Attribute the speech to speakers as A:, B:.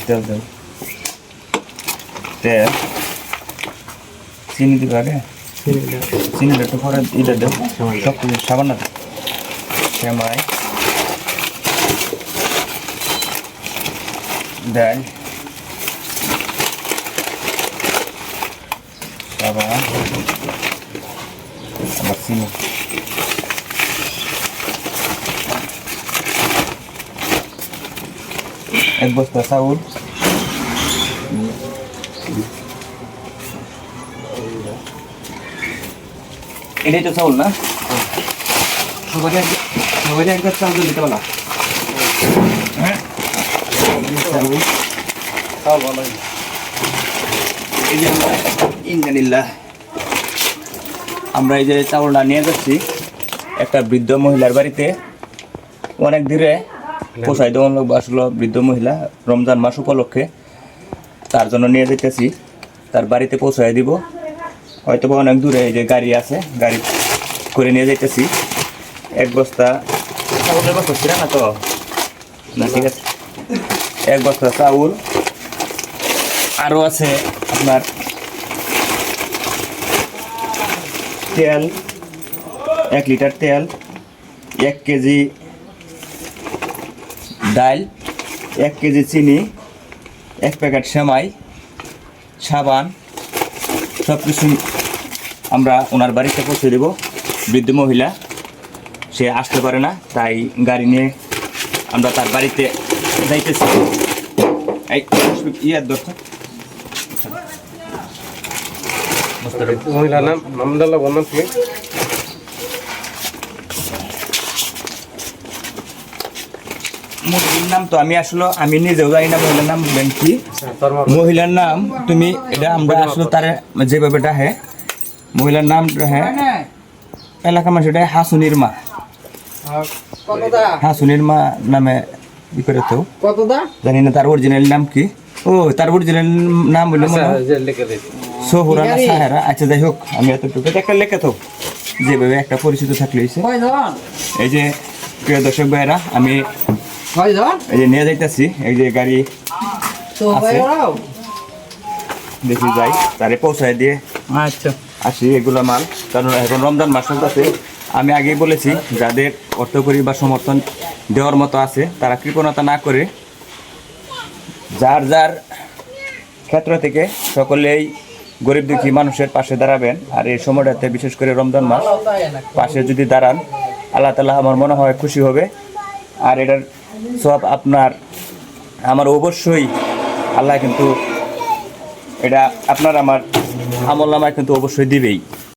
A: তেল দেব, তেল, চিনি দিবে আগে, চিনিটা একটু পরে এটা দেব, সব কিছু সাবান না, সেমাই, ডাল, সাবান, আবার চিনি। এক বস্তা চাউল, এটাই তো চাউল না? সবাই একবার চাউল দিতে পারলাম। হ্যাঁ, আমরা এই যে চাউলটা নিয়ে যাচ্ছি একটা বৃদ্ধ মহিলার বাড়িতে। অনেক দূরে পোষাই দেওয়ার লোক আসলো, বৃদ্ধ মহিলা রমজান মাস উপলক্ষে তার জন্য নিয়ে যেতেছি, তার বাড়িতে পৌঁছাই দিব। হয়তো বা অনেক দূরে এই যে গাড়ি আছে, গাড়ি করে নিয়ে যাইতেছি। এক বস্তা চাউলের বস্তা ছিল না তো, না ঠিক আছে, এক বস্তা চাউল, আরও আছে আপনার তেল, 1 লিটার তেল, 1 কেজি ডাল, 1 কেজি চিনি, 1 প্যাকেট সেমাই, সাবান, সব কিছু আমরা ওনার বাড়িতে পৌঁছে দেব। বৃদ্ধ মহিলা, সে আসতে পারে না, তাই গাড়ি নিয়ে আমরা তার বাড়িতে যাইতেছি। এই ইয়ার দরকার
B: মহিলার নাম মামদাল্লাহ বললাম কি?
A: মহিলার নাম তো আমি নিজেও জানি না মহিলার নাম বলবেন কি। মহিলার নাম তুমি এটা আমরা আসলে তার যেভাবে ডাহে মহিলার নাম হ্যাঁ এলাকা মানুষ এটা হাসুনির মা, হাসুনির মা নামে ই করে তো জানি না তার অরিজিনাল নাম কি। ও তার অরিজিনাল নাম বললো সোহরানা সাহেরা। আচ্ছা যাই হোক, আমি এতটুকু একটা লেখা তো যেভাবে একটা পরিচিত থাকলে এই যে প্রিয় দর্শক ভাইরা, আমি এই যে নিয়ে যাইতেছি, এই যে গাড়ি আছে, দেখি যাই তারে পৌঁছায় দিয়ে আচ্ছা আসি এগুলো মাল। কারণ এখন রমজান মাস চলতেছে, আমি আগেই বলেছি যাদের অর্থকরী বা সমর্থন দেওয়ার মতো আছে তারা কৃপণতা না করে যার যার ক্ষেত্র থেকে সকলেই গরিব দুঃখী মানুষের পাশে দাঁড়াবেন। আর এই সময়টাতে বিশেষ করে রমজান মাস পাশে যদি দাঁড়ান, আল্লাহ তাআলা আমার মনে হয় খুশি হবে। আর এটার সব আমার অবশ্যই আল্লাহ কিন্তু এটা আপনার আমার আমল নামায় কিন্তু অবশ্যই দিবেই।